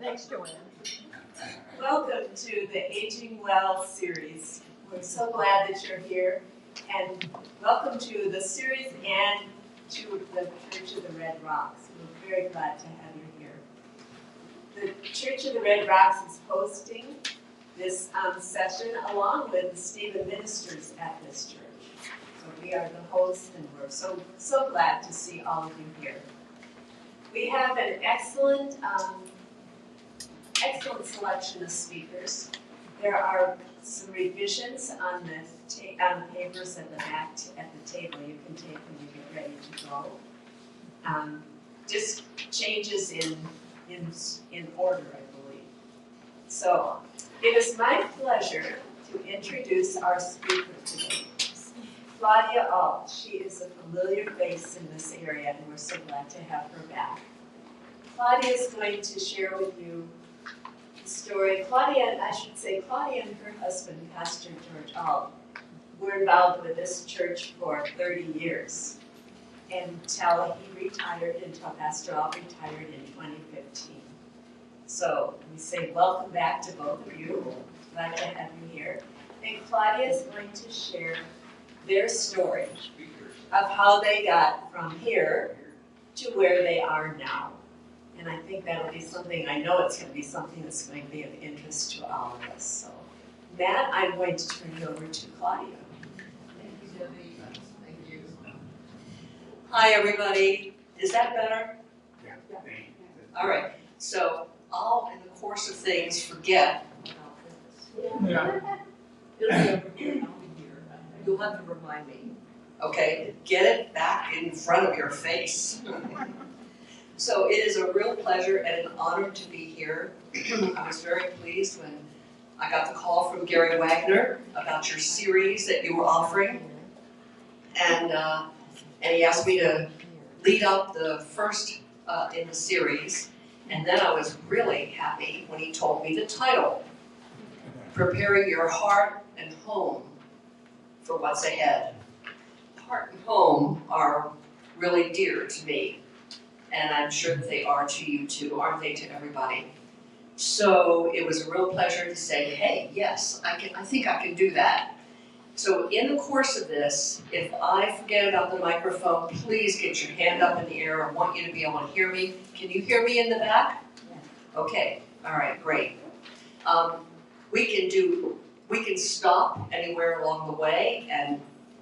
Thanks, Joanne. Welcome to the Aging Well series. We're so glad that you're here, and welcome to the series and to the Church of the Red Rocks. We're very glad to have you here. The Church of the Red Rocks is hosting this session along with the Stephen ministers at this church. So we are the hosts, and we're so glad to see all of you here. We have an excellent selection of speakers. There are some revisions on the papers at the back at the table you can take when you get ready to go. Just changes in order, I believe. So it is my pleasure to introduce our speaker today, Claudia Ault. She is a familiar face in this area, and we're so glad to have her back. Claudia is going to share with you the story. Claudia and her husband, Pastor George Ault, were involved with this church for 30 years until Pastor Ault retired in 2015. So we say welcome back to both of you. Glad to have you here. And Claudia is going to share their story of how they got from here to where they are now. And I think that'll be something, I know it's going to be something that's going to be of interest to all of us. So, Matt, I'm going to turn it over to Claudia. Thank you, Debbie. Thank you. Hi, everybody. Is that better? Yeah. All right. So, I'll, in the course of things, forget about this. Yeah. It'll be over here. I'll be here. You'll have to remind me. Okay? Get it back in front of your face. So it is a real pleasure and an honor to be here. I was very pleased when I got the call from Gary Wagner about your series that you were offering. And he asked me to lead up the first in the series. And then I was really happy when he told me the title, Preparing Your Heart and Home for What's Ahead. Heart and home are really dear to me. And I'm sure that they are to you too, aren't they, to everybody? So it was a real pleasure to say, hey, yes, I think I can do that. So in the course of this, if I forget about the microphone, please get your hand up in the air. I want you to be able to hear me. Can you hear me in the back? Okay, all right, great. We can stop anywhere along the way and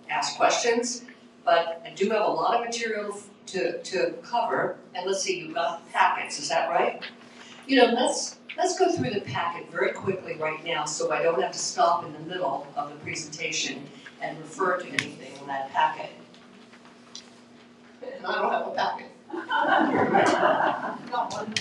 ask questions, but I do have a lot of material to cover, and let's see, you've got packets, is that right? You know, let's go through the packet very quickly right now so I don't have to stop in the middle of the presentation and refer to anything in that packet. And I don't have a packet. Not one.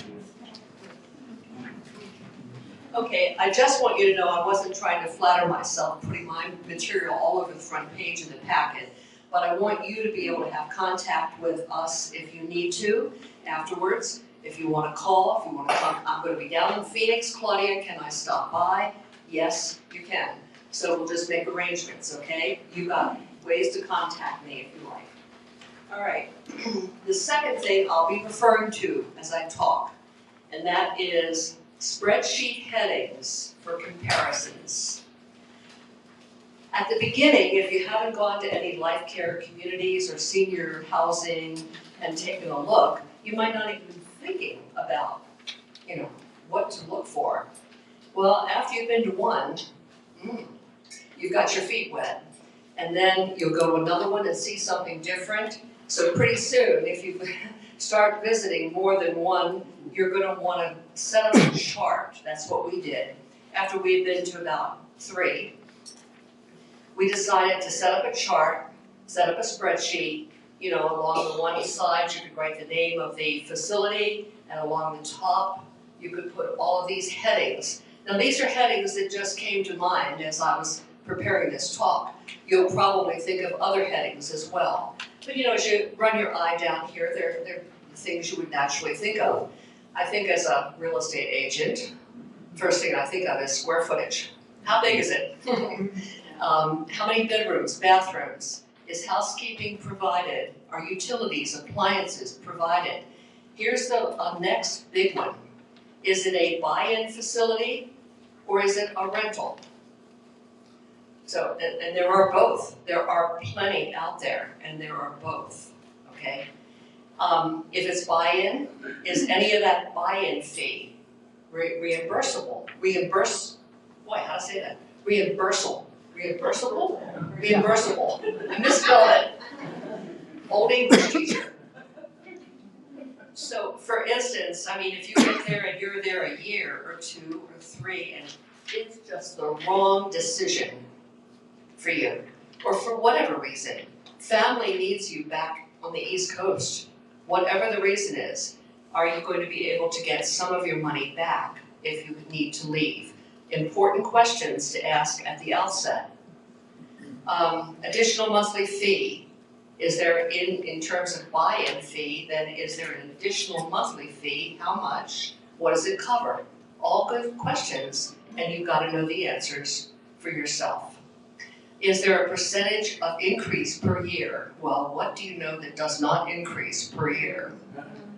Okay, I just want you to know I wasn't trying to flatter myself putting my material all over the front page of the packet. But I want you to be able to have contact with us if you need to afterwards. If you want to call, if you want to come, I'm going to be down in Phoenix. Claudia, can I stop by? Yes, you can. So we'll just make arrangements, okay? You got ways to contact me if you like. All right. The second thing I'll be referring to as I talk, and that is spreadsheet headings for comparisons. At the beginning, if you haven't gone to any life care communities or senior housing and taken a look, you might not even be thinking about, what to look for. Well, after you've been to one, you've got your feet wet. And then you'll go to another one and see something different. So pretty soon, if you start visiting more than one, you're going to want to set up a chart. That's what we did. After we had been to about 3, we decided to set up a chart, set up a spreadsheet. Along the one side you could write the name of the facility, and along the top you could put all of these headings. Now these are headings that just came to mind as I was preparing this talk. You'll probably think of other headings as well. But as you run your eye down here, they're things you would naturally think of. I think as a real estate agent, first thing I think of is square footage. How big is it? How many bedrooms, bathrooms? Is housekeeping provided? Are utilities, appliances provided? Here's the next big one. Is it a buy-in facility or is it a rental? So, and there are both. There are plenty out there, and there are both, okay? If it's buy-in, is any of that buy-in fee reimbursable? Boy, how to say that? Reimbursable. Reimbursable. I misspelled it. Old English teacher. So, for instance, I mean, if you get there and you're there a year or 2 or 3, and it's just the wrong decision for you, or for whatever reason, family needs you back on the East Coast, whatever the reason is, are you going to be able to get some of your money back if you need to leave? Important questions to ask at the outset. Additional monthly fee. Is there, in terms of buy-in fee, then is there an additional monthly fee? How much? What does it cover? All good questions, and you've got to know the answers for yourself. Is there a percentage of increase per year? Well, what do you know that does not increase per year?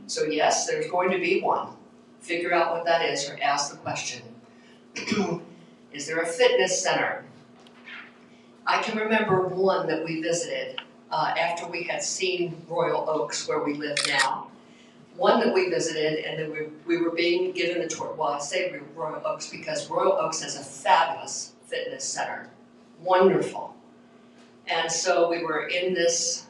So yes, there's going to be one. Figure out what that is or ask the question. Is there a fitness center? I can remember one that we visited after we had seen Royal Oaks, where we live now. One that we visited, and then we were being given the tour. Well, I say Royal Oaks because Royal Oaks has a fabulous fitness center. Wonderful. And so we were in this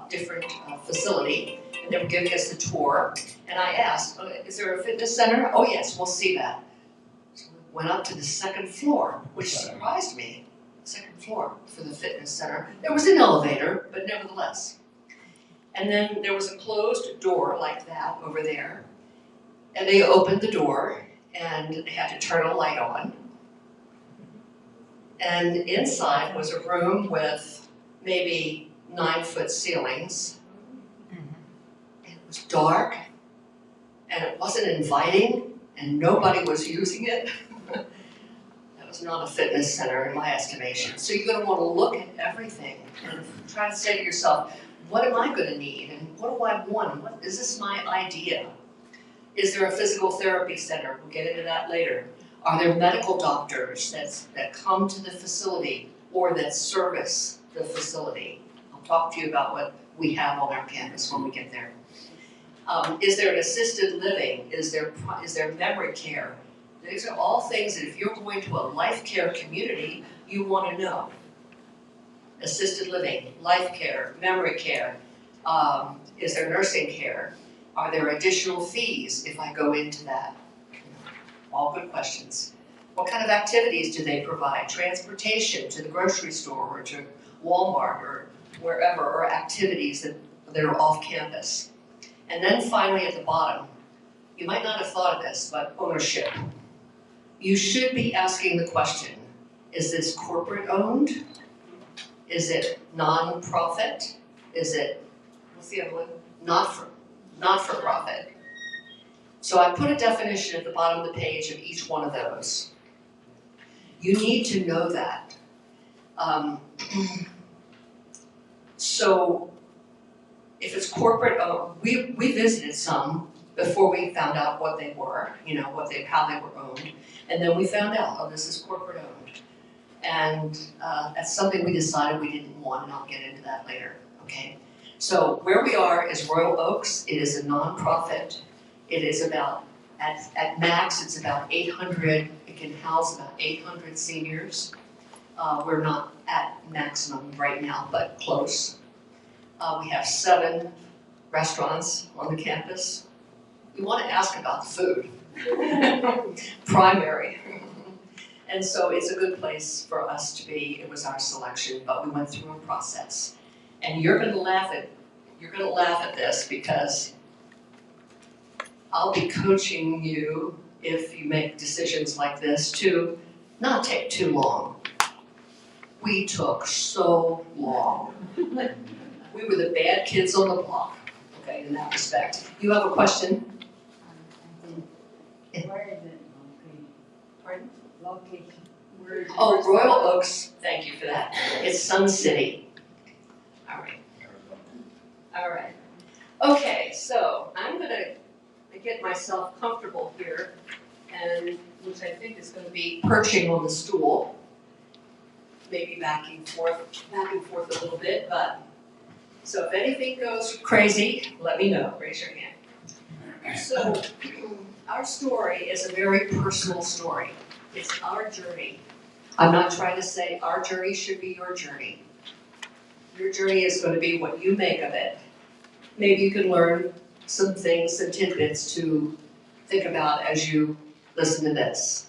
different facility, and they were giving us the tour, and I asked, is there a fitness center? Oh yes, we'll see that. So we went up to the 2nd floor, which surprised me. 2nd floor for the fitness center. There was an elevator, but nevertheless. And then there was a closed door like that over there, and they opened the door, and they had to turn a light on. And inside was a room with maybe 9-foot ceilings. It was dark, and it wasn't inviting, and nobody was using it. That was not a fitness center in my estimation. So you're going to want to look at everything and try to say to yourself, what am I going to need, and what do I want? What, is this my idea? Is there a physical therapy center? We'll get into that later. Are there medical doctors that come to the facility or that service the facility? I'll talk to you about what we have on our campus when we get there. Is there an assisted living? Is there memory care? These are all things that if you're going to a life care community, you want to know. Assisted living, life care, memory care. Is there nursing care? Are there additional fees if I go into that? All good questions. What kind of activities do they provide? Transportation to the grocery store or to Walmart or wherever, or activities that are off campus. And then finally at the bottom, you might not have thought of this, but ownership. You should be asking the question, is this corporate owned? Is it non-profit? Is it, what's the other one? Not for profit. So I put a definition at the bottom of the page of each one of those. You need to know that. So if it's corporate, we visited some before we found out what they were, how they were owned, and then we found out, oh, this is corporate owned. And that's something we decided we didn't want, and I'll get into that later, okay? So where we are is Royal Oaks. It is a nonprofit. It is about, at max, it's about 800, it can house about 800 seniors. We're not at maximum right now, but close. We have 7 restaurants on the campus. We want to ask about food. Primary. And so it's a good place for us to be. It was our selection, but we went through a process. And you're going to laugh at this because I'll be coaching you, if you make decisions like this, to not take too long. We took so long. We were the bad kids on the block, okay, in that respect. You have a question? Where is it located? Pardon? Location. Oh, Royal Oaks, thank you for that. It's Sun City. All right. Okay, so I'm gonna get myself comfortable here, and which I think is going to be perching on the stool, maybe back and forth a little bit, but so if anything goes crazy, let me know, raise your hand. So, our story is a very personal story. It's our journey. I'm not trying to say our journey should be your journey. Your journey is going to be what you make of it. Maybe you can learn some things, some tidbits to think about as you listen to this.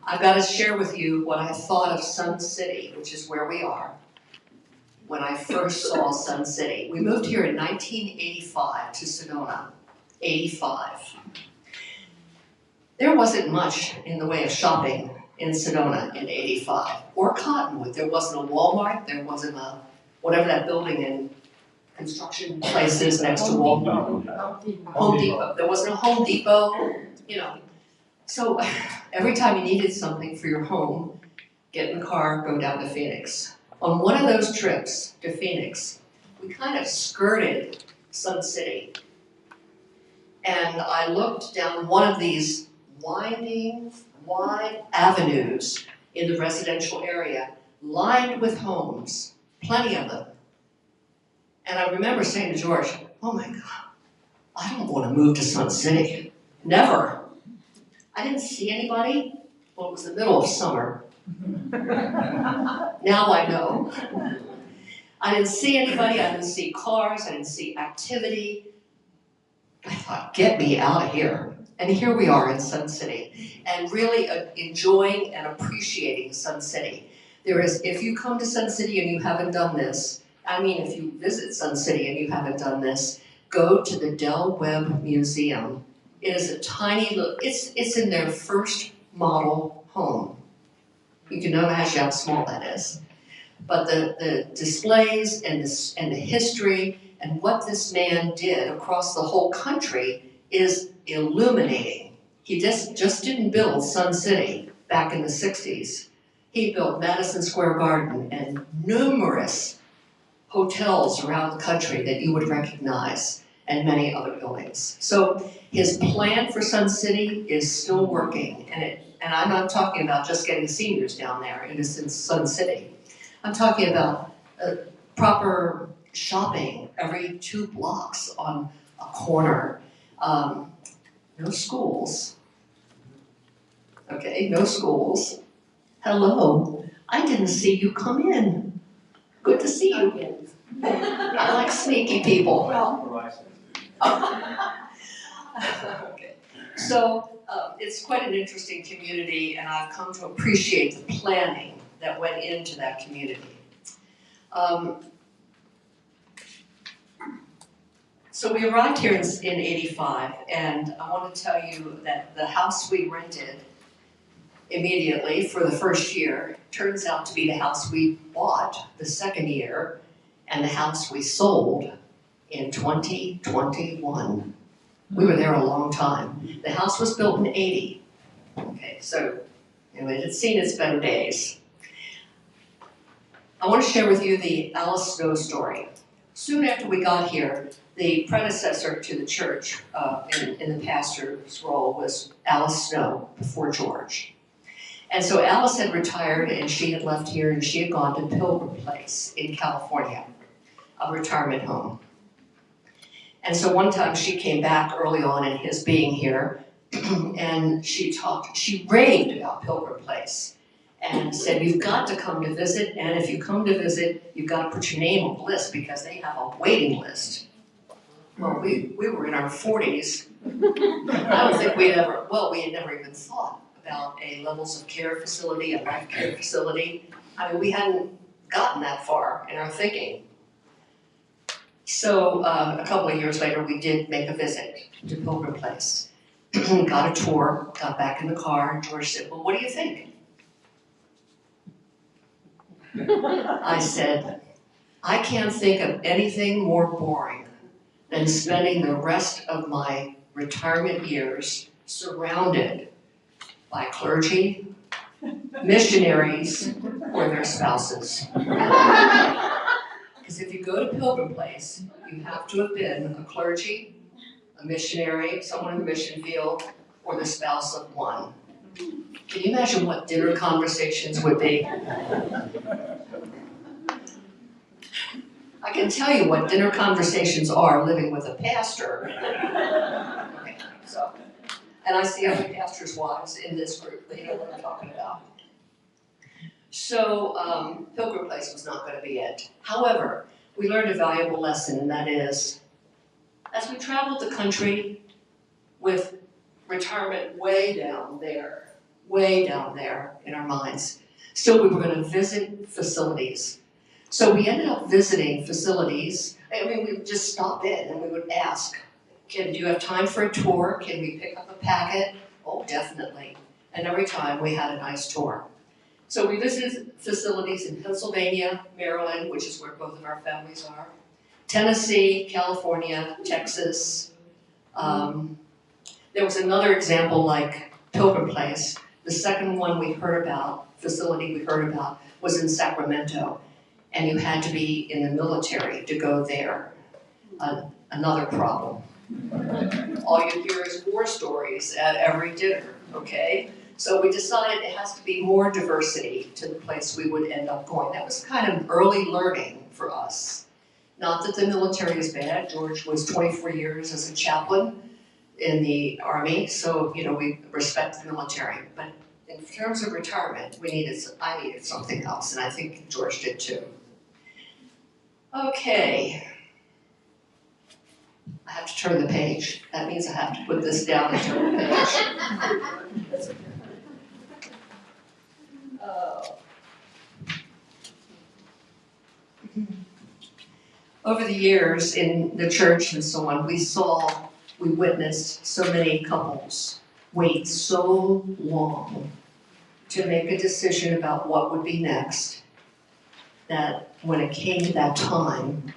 I've got to share with you what I thought of Sun City, which is where we are, when I first saw Sun City. We moved here in 1985 to Sedona, 85. There wasn't much in the way of shopping in Sedona in 85, or Cottonwood. There wasn't a Walmart, there wasn't a, whatever that building in construction place is next to Walmart. Home Depot. There wasn't a Home Depot, you know. So every time you needed something for your home, get in the car, go down to Phoenix. On one of those trips to Phoenix, we kind of skirted Sun City. And I looked down one of these winding, wide avenues in the residential area, lined with homes, plenty of them. And I remember saying to George, oh my God, I don't want to move to Sun City. Never. I didn't see anybody. Well, it was the middle of summer. Now I know. I didn't see anybody, I didn't see cars, I didn't see activity. I thought, get me out of here. And here we are in Sun City, and really enjoying and appreciating Sun City. There is, if you come to Sun City and you haven't done this, I mean, if you visit Sun City and you haven't done this, go to the Del Webb Museum. It is a tiny little, it's in their first model home. You can imagine how small that is. But the displays and the history and what this man did across the whole country is illuminating. He just didn't build Sun City back in the 60s. He built Madison Square Garden and numerous hotels around the country that you would recognize, and many other buildings. So his plan for Sun City is still working, and I'm not talking about just getting seniors down there in Sun City. I'm talking about proper shopping every 2 blocks on a corner. No schools. Okay, no schools. Hello, I didn't see you come in. Good to see you again. I like sneaky people. Okay. So it's quite an interesting community, and I've come to appreciate the planning that went into that community. So we arrived here in 85, and I want to tell you that the house we rented immediately for the first year turns out to be the house we bought the second year, and the house we sold in 2021. We were there a long time. The house was built in 80. Okay, so anyway, it had seen its better days. I want to share with you the Alice Snow story. Soon after we got here, the predecessor to the church in the pastor's role was Alice Snow before George. And so Alice had retired, and she had left here, and she had gone to Pilgrim Place in California, a retirement home. And so one time she came back early on in his being here, and she raved about Pilgrim Place and said, you've got to come to visit, and if you come to visit, you've got to put your name on the list because they have a waiting list. Well, we were in our 40s. I don't think we had never even thought about a levels of care facility, a life care facility. I mean, we hadn't gotten that far in our thinking. So a couple of years later, we did make a visit to Pilgrim Place. Got a tour, got back in the car, and George said, well, what do you think? I said, I can't think of anything more boring than spending the rest of my retirement years surrounded by clergy, missionaries, or their spouses. Because if you go to Pilgrim Place, you have to have been a clergy, a missionary, someone in the mission field, or the spouse of one. Can you imagine what dinner conversations would be? I can tell you what dinner conversations are living with a pastor. Okay, so, and I see other pastors' wives in this group, they know what I'm talking about. So, Pilgrim Place was not going to be it. However, we learned a valuable lesson, and that is, as we traveled the country with retirement way down there in our minds, still we were going to visit facilities. So we ended up visiting facilities. I mean, we would just stop in and we would ask, do you have time for a tour? Can we pick up a packet? Oh, definitely. And every time we had a nice tour. So we visited facilities in Pennsylvania, Maryland, which is where both of our families are, Tennessee, California, Texas. There was another example like Pilgrim Place. The second one facility we heard about, was in Sacramento. And you had to be in the military to go there. Another problem. All you hear is war stories at every dinner, okay? So we decided it has to be more diversity to the place we would end up going. That was kind of early learning for us. Not that the military is bad. George was 24 years as a chaplain in the Army, so we respect the military. But in terms of retirement, I needed something else, and I think George did too. Okay. I have to turn the page. That means I have to put this down and turn the page. Over the years in the church and so on, we witnessed so many couples wait so long to make a decision about what would be next, that when it came to that time,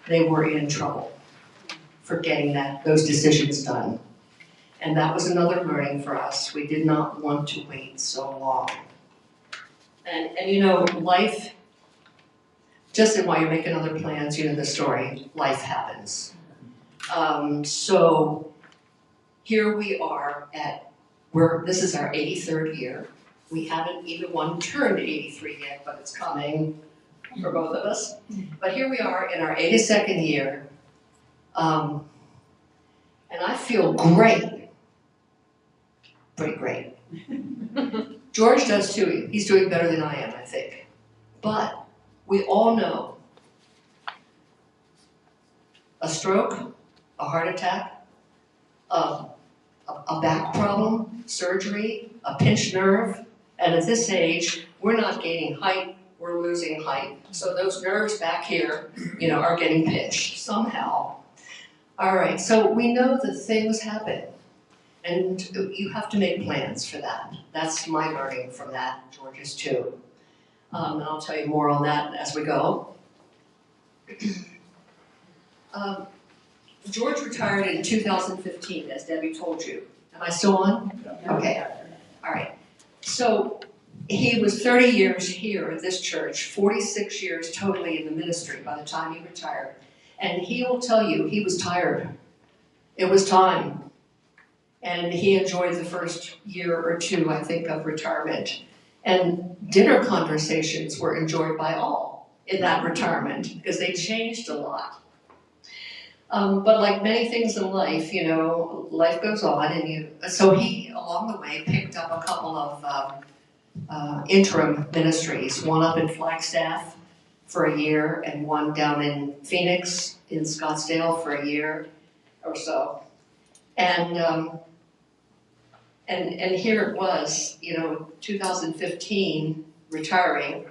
they were in trouble for getting those decisions done. And that was another learning for us. We did not want to wait so long. And life, just in while you're making other plans, the story, life happens. So here we are this is our 83rd year. We haven't even one turned 83 yet, but it's coming for both of us. But here we are in our 82nd year. And I feel great. Pretty great. George does too. He's doing better than I am, I think. But we all know a stroke, a heart attack, a back problem, surgery, a pinched nerve, and at this age, we're not gaining height, we're losing height. So those nerves back here, are getting pinched somehow. All right, so we know that things happen, and you have to make plans for that. That's my learning from that, George's too. And I'll tell you more on that as we go. George retired in 2015, as Debbie told you. Am I still on? Okay, all right. So he was 30 years here at this church, 46 years totally in the ministry by the time he retired. And he will tell you he was tired. It was time. And he enjoyed the first year or two, I think, of retirement. And dinner conversations were enjoyed by all in that retirement because they changed a lot. But like many things in life, life goes on. And so he, along the way, picked up a couple of interim ministries, one up in Flagstaff for a year and one down in Phoenix, in Scottsdale for a year or so. And here it was, 2015, retiring,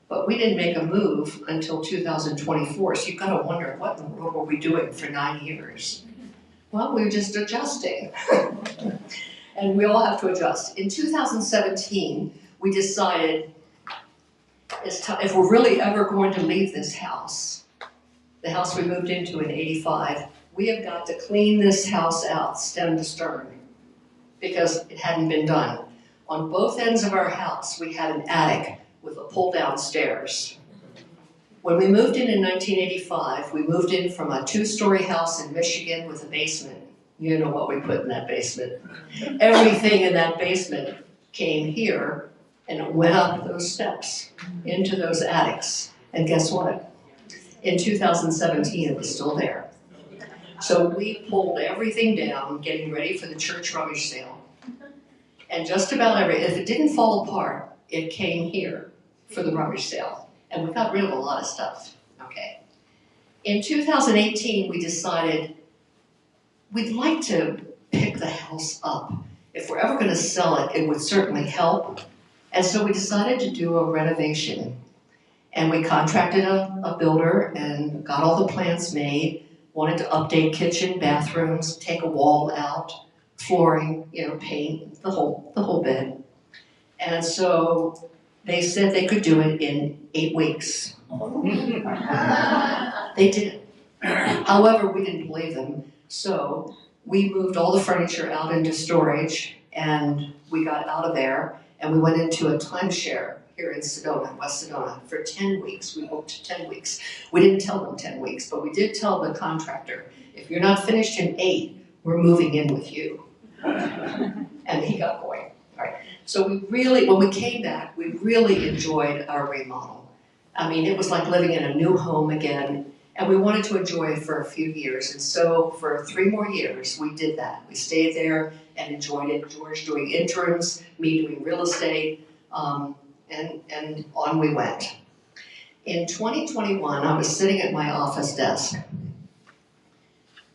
but we didn't make a move until 2024. So you've got to wonder, what in the world were we doing for 9 years? Well, we were just adjusting. And we all have to adjust. In 2017, we decided if we're really ever going to leave this house, the house we moved into in '85, we have got to clean this house out, stem to stern, because it hadn't been done. On both ends of our house, we had an attic with a pull-down stairs. When we moved in 1985, we moved in from a 2-story house in Michigan with a basement. You know what we put in that basement. Everything in that basement came here and it went up those steps into those attics. And guess what? In 2017, it was still there. So we pulled everything down, getting ready for the church rummage sale. And just about if it didn't fall apart, it came here for the rummage sale. And we got rid of a lot of stuff, okay? In 2018, we decided we'd like to pick the house up. If we're ever gonna sell it, it would certainly help. And so we decided to do a renovation. And we contracted a builder and got all the plans made, wanted to update kitchen, bathrooms, take a wall out, flooring, paint, the whole bit. And so they said they could do it in 8 weeks. They did. However, we didn't believe them. So we moved all the furniture out into storage and we got out of there and we went into a timeshare here in Sedona, West Sedona, for 10 weeks. We booked 10 weeks. We didn't tell them 10 weeks, but we did tell the contractor, if you're not finished in 8, we're moving in with you. And he got going. All right. So when we came back, we really enjoyed our remodel. I mean, it was like living in a new home again, and we wanted to enjoy it for a few years. And so for 3 more years, we did that. We stayed there and enjoyed it. George doing interims, me doing real estate, and on we went. In 2021, I was sitting at my office desk,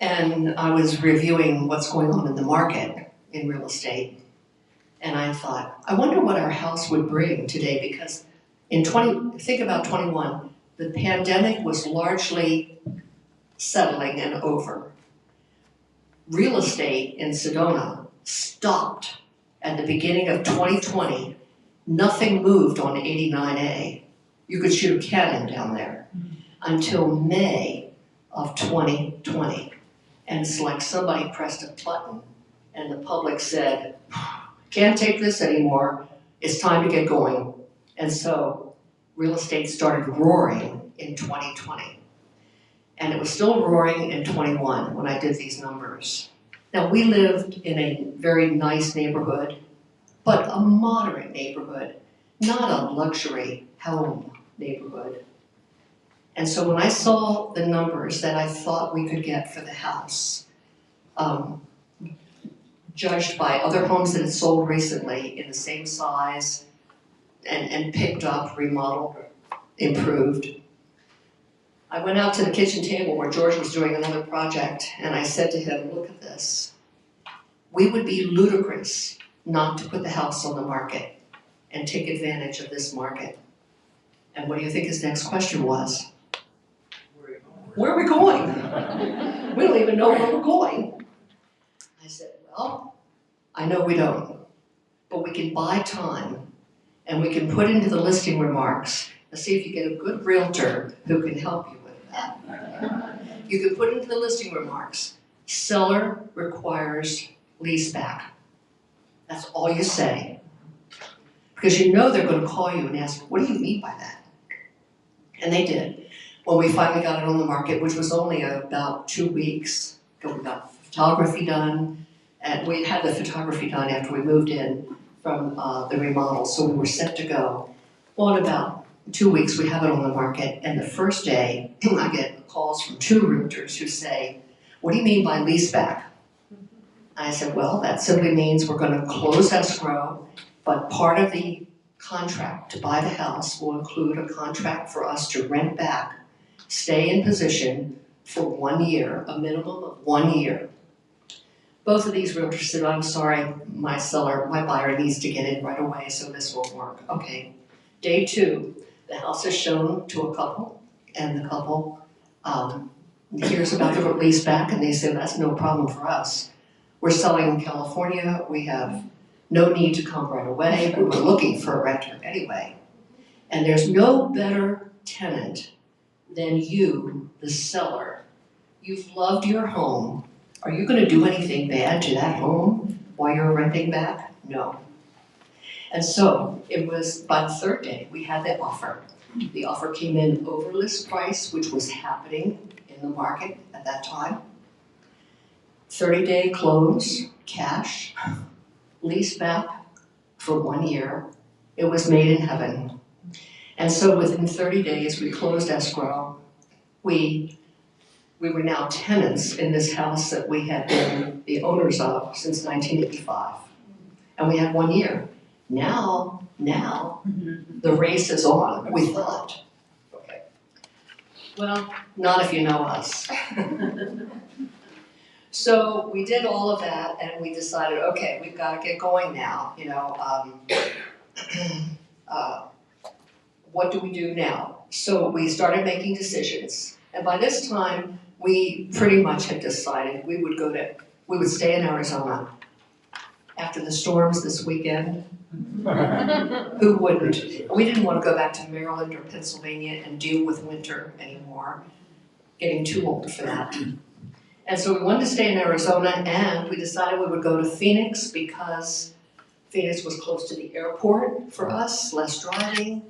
and I was reviewing what's going on in the market in real estate. And I thought, I wonder what our house would bring today, because think about 21, the pandemic was largely settling and over. Real estate in Sedona stopped at the beginning of 2020. Nothing moved on 89A. You could shoot a cannon down there until May of 2020. And it's like somebody pressed a button and the public said, can't take this anymore, it's time to get going. And so real estate started roaring in 2020. And it was still roaring in 21 when I did these numbers. Now we lived in a very nice neighborhood, but a moderate neighborhood, not a luxury home neighborhood. And so when I saw the numbers that I thought we could get for the house, judged by other homes that had sold recently in the same size and picked up, remodeled, improved, I went out to the kitchen table where George was doing another project and I said to him, look at this. We would be ludicrous not to put the house on the market and take advantage of this market. And what do you think his next question was? Where are we going? We don't even know where we're going. I said, well, I know we don't, but we can buy time and we can put into the listing remarks and see if you get a good realtor who can help you with that. You can put into the listing remarks, seller requires lease back. That's all you say. Because you know they're going to call you and ask, what do you mean by that? And they did. When we finally got it on the market, which was only about 2 weeks, we got photography done, and we had the photography done after we moved in from the remodel, so we were set to go. Well, in about 2 weeks, we have it on the market, and the first day, I get calls from 2 realtors who say, what do you mean by lease back? I said, well, that simply means we're going to close escrow, but part of the contract to buy the house will include a contract for us to rent back, stay in position for 1 year, a minimum of 1 year. Both of these realtors said, I'm sorry, my buyer needs to get in right away, so this won't work. Okay, day 2, the house is shown to a couple, and the couple hears about the lease back, and they say, that's no problem for us. We're selling in California, we have no need to come right away, we were looking for a renter anyway. And there's no better tenant than you, the seller. You've loved your home. Are you going to do anything bad to that home while you're renting back? No. And so it was by the 3rd day, we had the offer. The offer came in over list price, which was happening in the market at that time. 30-day close, cash, lease back for 1 year. It was made in heaven. And so within 30 days, we closed escrow. We were now tenants in this house that we had been the owners of since 1985. And we had 1 year. Now, the race is on, we thought. Okay. Well, not if you know us. So we did all of that and we decided, okay, we've got to get going now, what do we do now? So we started making decisions. And by this time, we pretty much had decided we would stay in Arizona. After the storms this weekend, who wouldn't? We didn't want to go back to Maryland or Pennsylvania and deal with winter anymore. Getting too old for that. And so we wanted to stay in Arizona, and we decided we would go to Phoenix because Phoenix was close to the airport for us, less driving.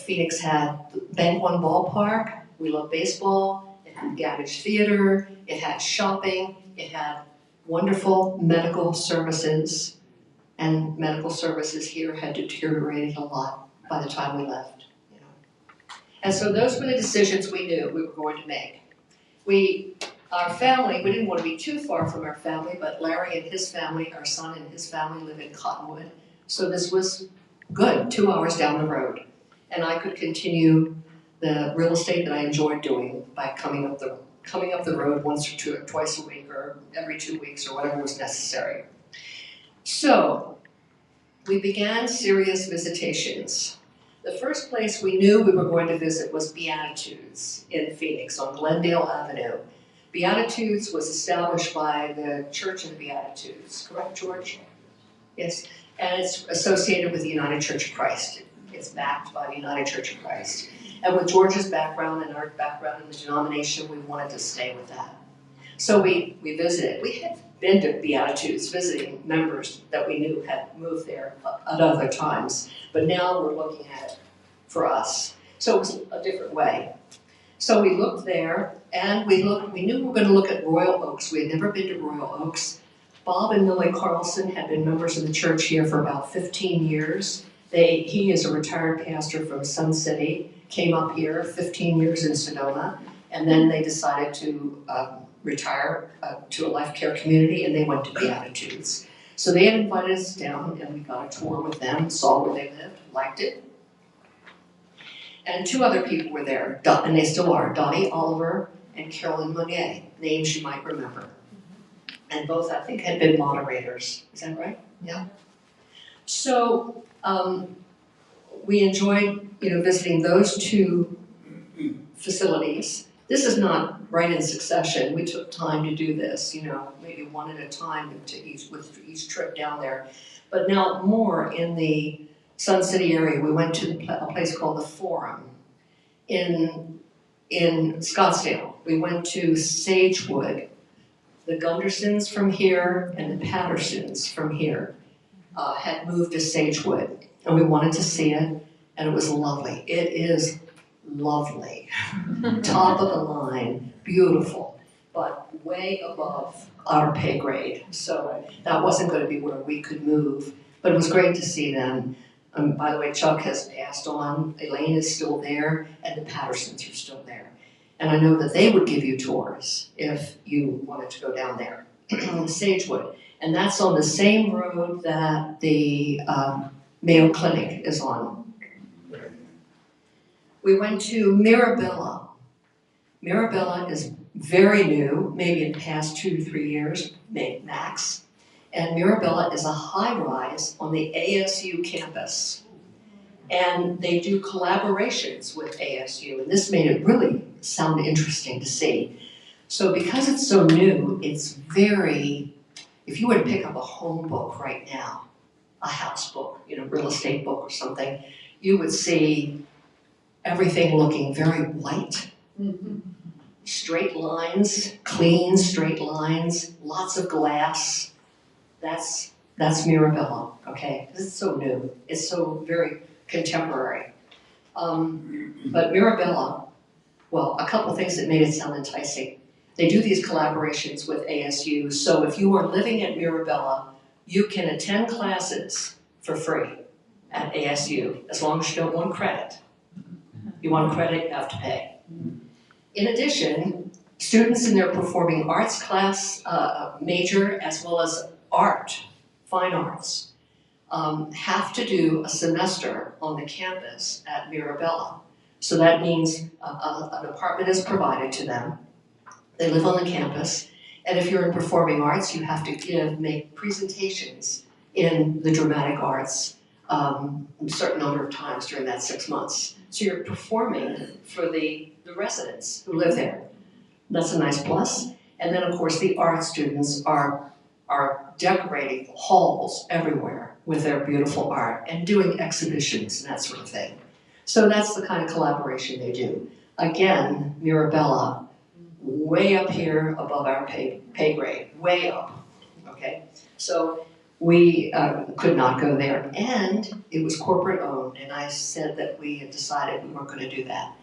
Phoenix had Bank One ballpark. We love baseball. It had Gabbage Theater. It had shopping. It had wonderful medical services. And medical services here had deteriorated a lot by the time we left. And so those were the decisions we knew we were going to make. Our family, we didn't want to be too far from our family, but Larry and his family, our son and his family live in Cottonwood. So this was good, 2 hours down the road. And I could continue the real estate that I enjoyed doing by coming up the road once or twice a week or every 2 weeks or whatever was necessary. So we began serious visitations. The first place we knew we were going to visit was Beatitudes in Phoenix on Glendale Avenue. Beatitudes was established by the Church of the Beatitudes, correct, George? Yes, and it's associated with the United Church of Christ. It's backed by the United Church of Christ. And with George's background and our background in the denomination, we wanted to stay with that. So we visited. We had been to Beatitudes visiting members that we knew had moved there at other times, but now we're looking at it for us. So it was a different way. So we looked there, and we knew we were going to look at Royal Oaks. We had never been to Royal Oaks. Bob and Millie Carlson had been members of the church here for about 15 years. He is a retired pastor from Sun City, came up here 15 years in Sedona, and then they decided to retire to a life care community, and they went to Beatitudes. So they had invited us down, and we got a tour with them, saw where they lived, liked it. And 2 other people were there, and they still are, Dottie Oliver and Carolyn Monnier, names you might remember. And both, I think, had been moderators. Is that right? Yeah. So we enjoyed, visiting those 2 facilities. This is not right in succession. We took time to do this, maybe one at a time with each trip down there. But now more in the Sun City area, we went to a place called the Forum in Scottsdale. We went to Sagewood. The Gundersons from here and the Pattersons from here had moved to Sagewood, and we wanted to see it, and it was lovely. It is lovely. Top of the line, beautiful, but way above our pay grade. So that wasn't going to be where we could move, but it was great to see them. By the way, Chuck has passed on, Elaine is still there, and the Pattersons are still there. And I know that they would give you tours if you wanted to go down there, Sagewood. And that's on the same road that the Mayo Clinic is on. We went to Mirabella. Mirabella is very new, maybe in the past 2 to 3 years, max. And Mirabella is a high-rise on the ASU campus. And they do collaborations with ASU, and this made it really sound interesting to see. So because it's so new, it's very, if you were to pick up a home book right now, a house book, real estate book or something, you would see everything looking very white. Mm-hmm. Straight lines, clean straight lines, lots of glass. That's Mirabella, okay? This is so new. It's so very contemporary. But Mirabella, well, a couple things that made it sound enticing. They do these collaborations with ASU, so if you are living at Mirabella, you can attend classes for free at ASU, as long as you don't want credit. If you want credit, you have to pay. In addition, students in their performing arts class major, as well as art, fine arts, have to do a semester on the campus at Mirabella. So that means an apartment is provided to them. They live on the campus, and if you're in performing arts, you have to make presentations in the dramatic arts a certain number of times during that 6 months. So you're performing for the residents who live there. That's a nice plus. And then, of course, the art students are decorating halls everywhere with their beautiful art and doing exhibitions and that sort of thing. So that's the kind of collaboration they do. Again, Mirabella, way up here above our pay grade, way up, okay? So we could not go there, and it was corporate owned, and I said that we had decided we weren't gonna do that.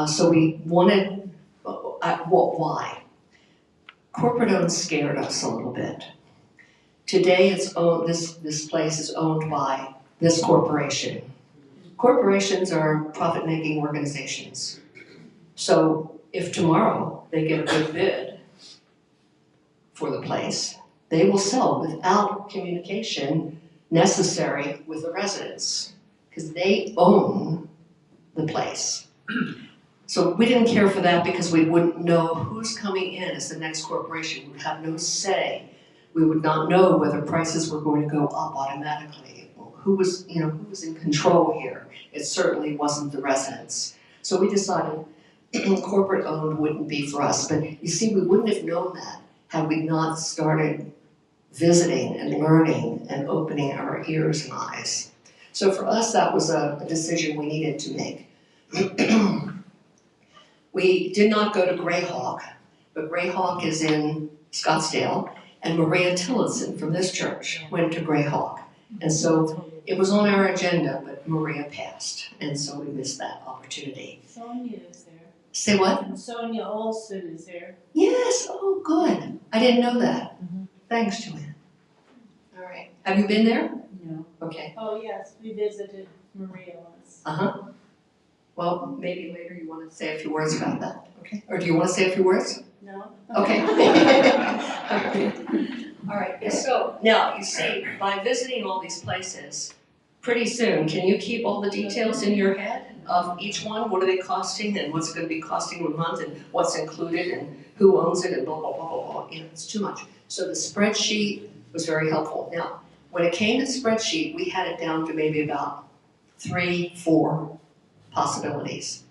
So we wanted, why? Corporate owned scared us a little bit. Today it's owned, this place is owned by this corporation. Corporations are profit-making organizations. So if tomorrow they get a good bid for the place, they will sell without communication necessary with the residents, because they own the place. So we didn't care for that because we wouldn't know who's coming in as the next corporation. We would have no say. We would not know whether prices were going to go up automatically. Who was in control here? It certainly wasn't the residents. So we decided corporate owned wouldn't be for us. But you see, we wouldn't have known that had we not started visiting and learning and opening our ears and eyes. So for us, that was a decision we needed to make. We did not go to Greyhawk, but Greyhawk is in Scottsdale, and Maria Tillotson from this church went to Greyhawk. And so it was on our agenda, but Maria passed, and so we missed that opportunity. Sonia is there. Say what? Sonia Olson is there. Yes, oh good. I didn't know that. Thanks, Joanne. All right. Have you been there? No. Okay. Oh, yes, we visited Maria once. Uh-huh. Well, maybe later you want to say a few words about that, okay? Or do you want to say a few words? No. Okay. All right, so now you see, by visiting all these places, pretty soon, can you keep all the details in your head of each one? What are they costing, and what's it going to be costing a month, and what's included, and who owns it, and blah, blah, blah, blah, blah. You know, it's too much. So the spreadsheet was very helpful. Now, when it came to spreadsheet, we had it down to maybe about 3, 4 possibilities.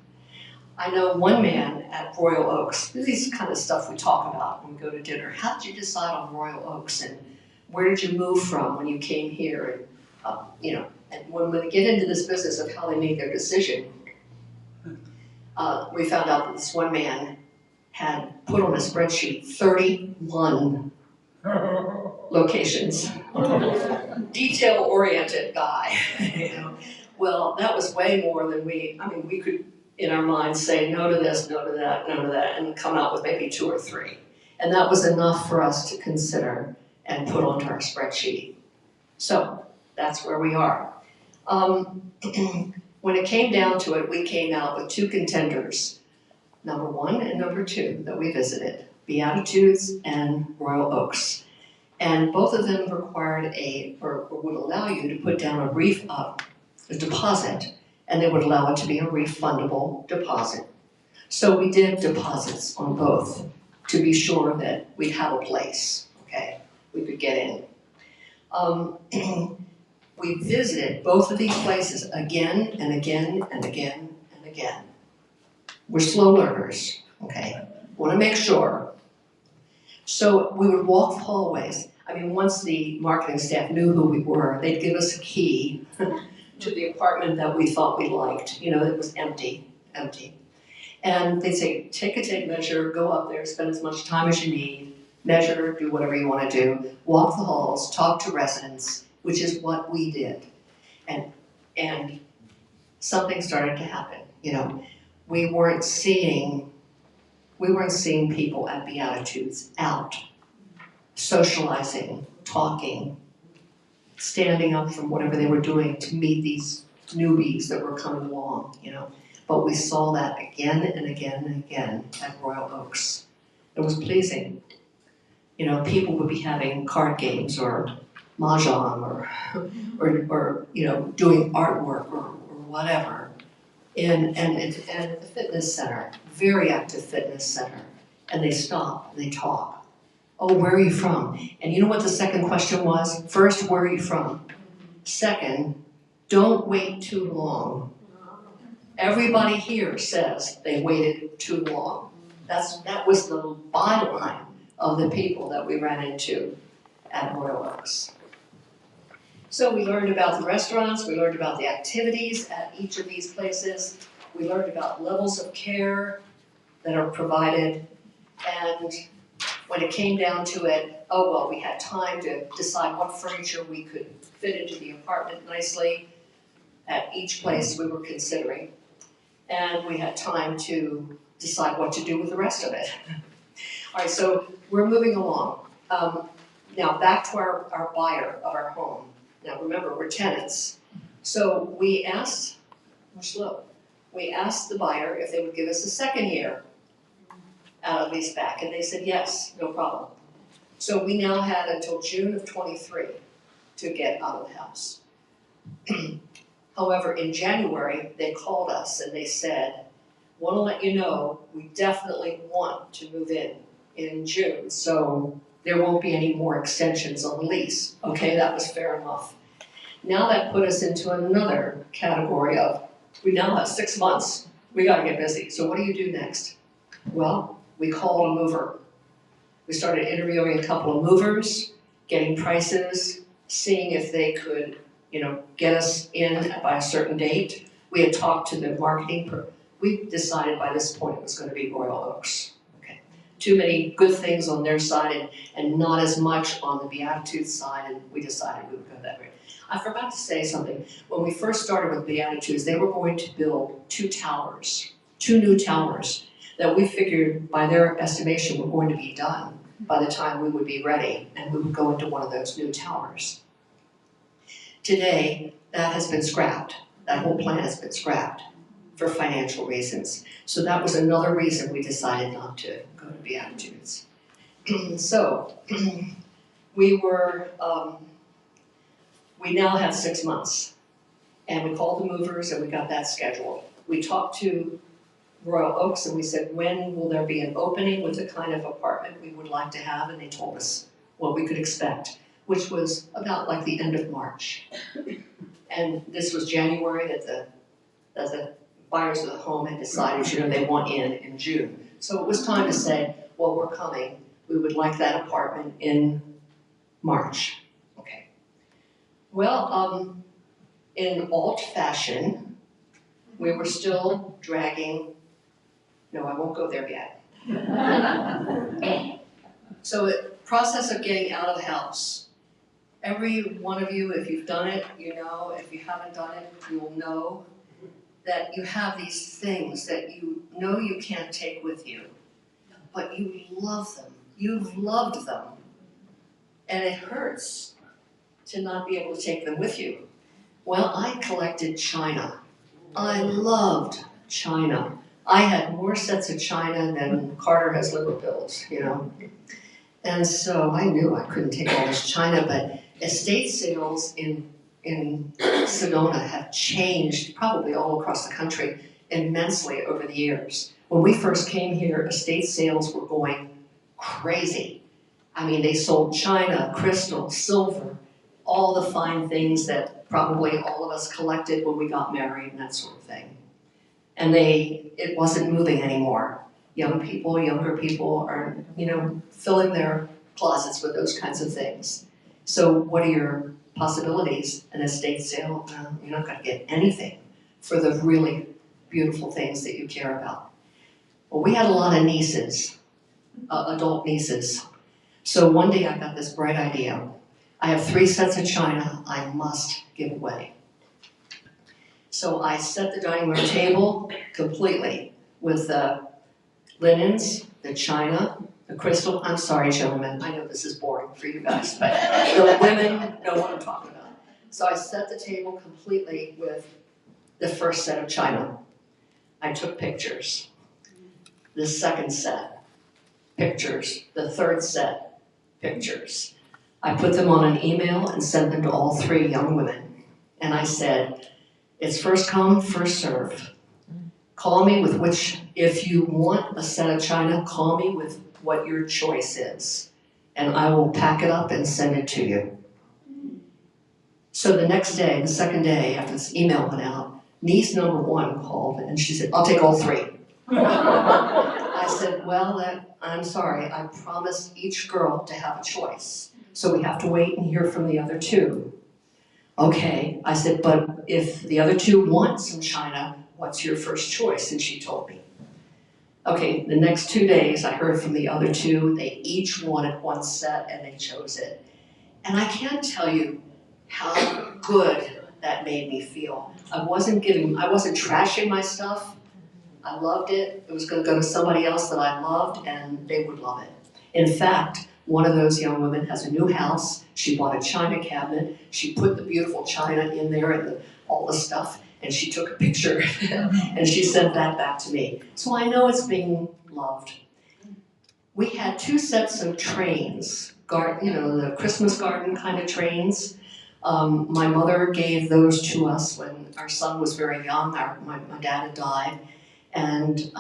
I know one man at Royal Oaks, this is kind of stuff we talk about when we go to dinner. How did you decide on Royal Oaks, and where did you move from when you came here? And and when they get into this business of how they make their decision, we found out that this one man had put on a spreadsheet 31 locations. Detail-oriented guy, Well, that was way more than we could, in our minds, say no to this, no to that, no to that, and come out with maybe 2 or 3. And that was enough for us to consider and put onto our spreadsheet. So, that's where we are. When it came down to it, we came out with 2 contenders, number 1 and number 2, that we visited, Beatitudes and Royal Oaks. And both of them required or would allow you to put down a deposit, and they would allow it to be a refundable deposit. So we did deposits on both to be sure that we'd have a place, okay, we could get in. We visited both of these places again and again and again and again. We're slow learners, okay? Want to make sure. So we would walk the hallways. Once the marketing staff knew who we were, they'd give us a key to the apartment that we thought we liked. It was empty. And they'd say, take a tape measure, go up there, spend as much time as you need, measure, do whatever you want to do, walk the halls, talk to residents, which is what we did. And something started to happen. We weren't seeing we weren't seeing people at Beatitudes out, socializing, talking, standing up from whatever they were doing to meet these newbies that were coming along, you know. But we saw that again and again and again at Royal Oaks. It was pleasing. You know, people would be having card games or mahjong or you know, doing artwork or whatever. And at the fitness center, very active fitness center. And they stop and they talk. Oh, where are you from? And you know what the second question was? First, where are you from? Second, don't wait too long. Everybody here says they waited too long. That was the byline of the people that we ran into at Royal Oaks. So we learned about the restaurants, we learned about the activities at each of these places, we learned about levels of care that are provided, and when it came down to it, oh well, we had time to decide what furniture we could fit into the apartment nicely at each place we were considering, and we had time to decide what to do with the rest of it. All right, so we're moving along. Now back to our buyer of our home. Now remember, we're tenants. So we asked the buyer if they would give us a second year out of lease back, and they said yes, no problem. So we now had until June of 23 to get out of the house. However, in January, they called us and they said, want to let you know, we definitely want to move in June, so there won't be any more extensions on the lease. Okay, that was fair enough. Now that put us into another category of, we now have 6 months, we gotta get busy. So what do you do next? Well, we called a mover. We started interviewing a couple of movers, getting prices, seeing if they could, you know, get us in by a certain date. We had talked to the marketing we decided by this point it was gonna be Royal Oaks. Okay. Too many good things on their side and not as much on the Beatitudes side, and we decided we would go that way. I forgot to say something. When we first started with Beatitudes, they were going to build 2 new towers that we figured by their estimation were going to be done by the time we would be ready and we would go into one of those new towers. Today, that has been scrapped. That whole plan has been scrapped for financial reasons. So that was another reason we decided not to go to Beatitudes. So we now have 6 months, and we called the movers and we got that scheduled. We talked to Royal Oaks and we said, when will there be an opening with the kind of apartment we would like to have? And they told us what we could expect, which was about like the end of March. And this was January that the buyers of the home had decided, you know, they want in June. So it was time to say, well, we're coming. We would like that apartment in March. Okay. Well, in Ault fashion, we were still dragging. No, I won't go there yet. So the process of getting out of the house. Every one of you, if you've done it, you know. If you haven't done it, you will know that you have these things that you know you can't take with you, but you love them. You've loved them. And it hurts to not be able to take them with you. Well, I collected china. I loved china. I had more sets of china than Carter has liver pills, you know. And so I knew I couldn't take all this china, but estate sales in Sedona have changed, probably all across the country, immensely over the years. When we first came here, estate sales were going crazy. I mean, they sold china, crystal, silver, all the fine things that probably all of us collected when we got married and that sort of thing. And it wasn't moving anymore. Young people, younger people are, you know, filling their closets with those kinds of things. So what are your possibilities? An estate sale? You're not going to get anything for the really beautiful things that you care about. Well, we had a lot of nieces, adult nieces. So one day I got this bright idea. I have 3 sets of china I must give away. So I set the dining room table completely with linens, the china, the crystal. I'm sorry, gentlemen, I know this is boring for you guys, but the women know what I'm talking about. So I set the table completely with the first set of china. I took pictures. The second set, pictures. The third set, pictures. I put them on an email and sent them to all 3 young women. And I said, it's first come, first serve. Call me with which, if you want a set of china, call me with what your choice is. And I will pack it up and send it to you. So the next day, the second day after this email went out, niece number 1 called and she said, I'll take all 3. I said, well, I'm sorry, I promised each girl to have a choice. So we have to wait and hear from the other 2. Okay, I said, but if the other 2 want some china, what's your first choice? And she told me. Okay, the next 2 days I heard from the other 2, they each wanted 1 set and they chose it. And I can't tell you how good that made me feel. I wasn't trashing my stuff. I loved it. It was going to go to somebody else that I loved, and they would love it. In fact, one of those young women has a new house. She bought a china cabinet. She put the beautiful china in there and all the stuff, and she took a picture, and she sent that back to me. So I know it's being loved. We had 2 sets of trains, the Christmas garden kind of trains. My mother gave those to us when our son was very young. My dad had died. And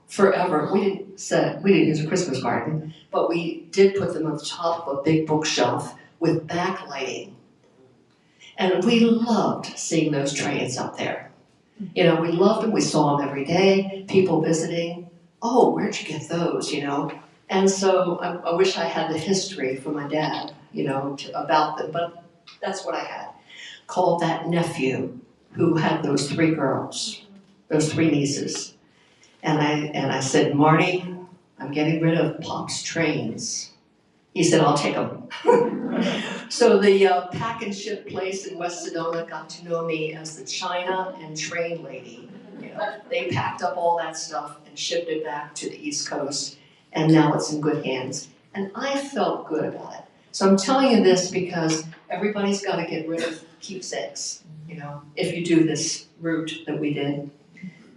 forever, we didn't use a Christmas garden, but we did put them on the top of a big bookshelf with backlighting. And we loved seeing those trains up there. We loved them, we saw them every day, people visiting. Oh, where'd you get those, And so I wish I had the history from my dad, about them, but that's what I had. Called that nephew who had those 3 girls. Those 3 nieces. And I said, Marty, I'm getting rid of Pop's trains. He said, I'll take them. So the pack and ship place in West Sedona got to know me as the china and train lady. They packed up all that stuff and shipped it back to the East Coast, and now it's in good hands. And I felt good about it. So I'm telling you this because everybody's got to get rid of keepsakes, if you do this route that we did.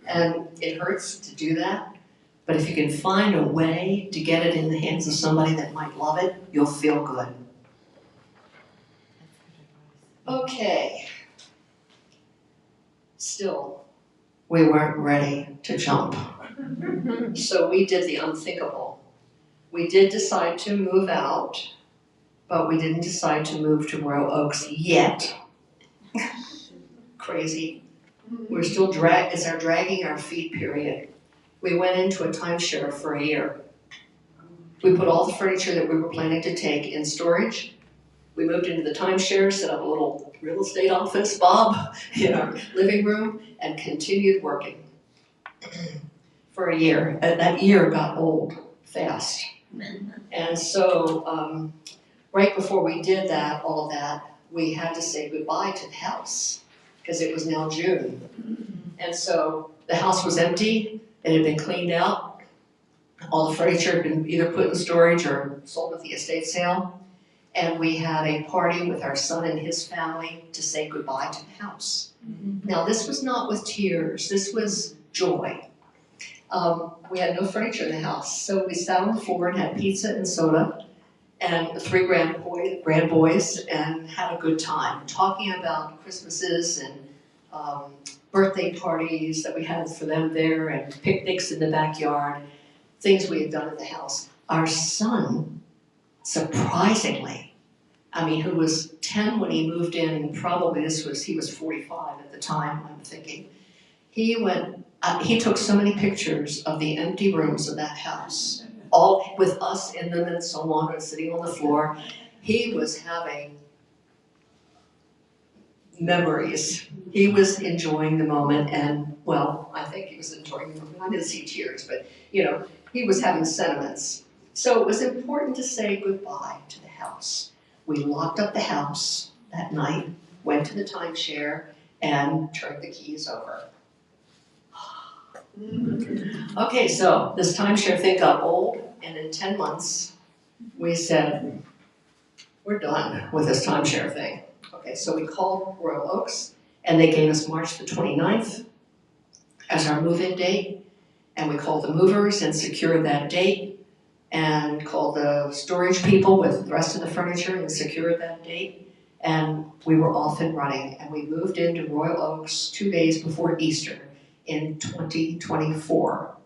And it hurts to do that, but if you can find a way to get it in the hands of somebody that might love it, you'll feel good. Okay. Still, we weren't ready to jump. So we did the unthinkable. We did decide to move out, but we didn't decide to move to Royal Oaks yet. Crazy. We're still it's our dragging our feet period. We went into a timeshare for a year. We put all the furniture that we were planning to take in storage. We moved into the timeshare, set up a little real estate office, Bob, in our living room, and continued working for a year. And that year got old fast. And so right before we did that, all of that, we had to say goodbye to the house because it was now June. And so the house was empty. It had been cleaned out. All the furniture had been either put in storage or sold at the estate sale. And we had a party with our son and his family to say goodbye to the house. Now, this was not with tears. This was joy. We had no furniture in the house. So we sat on the floor and had pizza and soda and 3 grand boys and had a good time talking about Christmases and birthday parties that we had for them there and picnics in the backyard, things we had done at the house. Our son, surprisingly, who was 10 when he moved in, he was 45 at the time, I'm thinking. He took so many pictures of the empty rooms of that house, all with us in them and so on, and sitting on the floor. He was having memories. He was enjoying the moment, and well, I think he was enjoying the moment. I didn't see tears, but he was having sentiments. So it was important to say goodbye to the house. We locked up the house that night, went to the timeshare, and turned the keys over. Okay, so this timeshare thing got old, and in 10 months, we said, we're done with this timeshare thing. Okay, so we called Royal Oaks, and they gave us March the 29th as our move-in date, and we called the movers and secured that date, and called the storage people with the rest of the furniture and secured that date, and we were off and running, and we moved into Royal Oaks 2 days before Easter in 2024.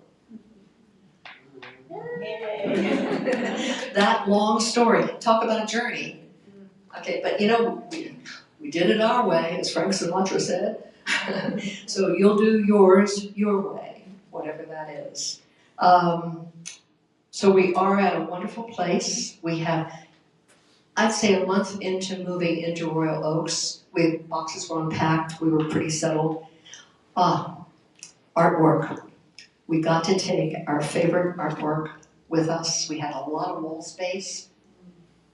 That long story, talk about a journey. Okay, but we did it our way, as Frank Sinatra said. So you'll do yours your way, whatever that is. So we are at a wonderful place. We have, I'd say, a month into moving into Royal Oaks. Boxes were unpacked, we were pretty settled. Artwork. We got to take our favorite artwork with us. We had a lot of wall space,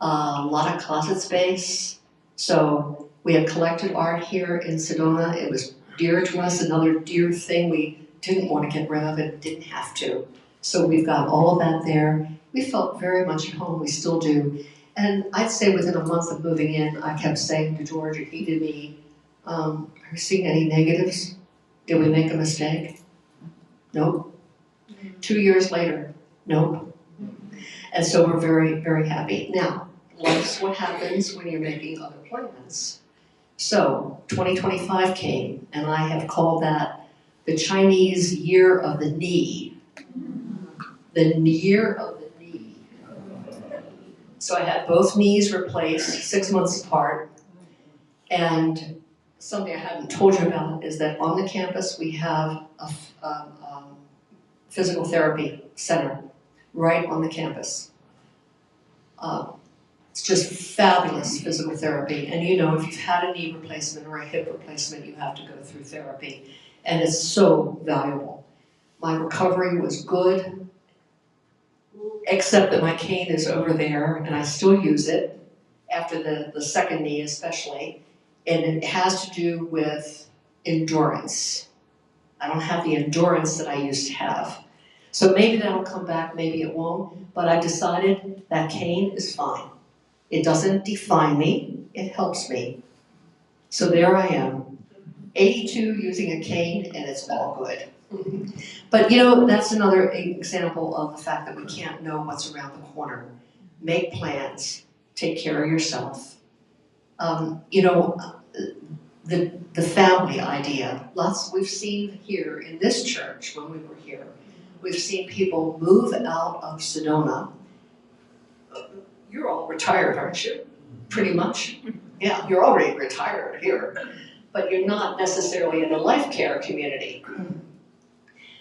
a lot of closet space. So we had collected art here in Sedona. It was dear to us, another dear thing we didn't want to get rid of and didn't have to. So we've got all of that there. We felt very much at home, we still do. And I'd say within a month of moving in, I kept saying to George, and he to me, are you seeing any negatives? Did we make a mistake? Nope. 2 years later, nope. And so we're very, very happy. Now, life's what happens when you're making other plans. So 2025 came, and I have called that the Chinese year of the knee. The year of the knee. So I had both knees replaced 6 months apart. And something I haven't told you about is that on the campus we have a physical therapy center right on the campus. It's just fabulous physical therapy. And if you've had a knee replacement or a hip replacement, you have to go through therapy. And it's so valuable. My recovery was good, except that my cane is over there and I still use it after the second knee especially. And it has to do with endurance. I don't have the endurance that I used to have. So maybe that'll come back, maybe it won't, but I decided that cane is fine. It doesn't define me, it helps me. So there I am, 82 using a cane, and it's all good. But that's another example of the fact that we can't know what's around the corner. Make plans, take care of yourself. The family idea, we've seen here in this church when we were here, we've seen people move out of Sedona. You're all retired, aren't you? Pretty much. Yeah, you're already retired here, but you're not necessarily in the life care community.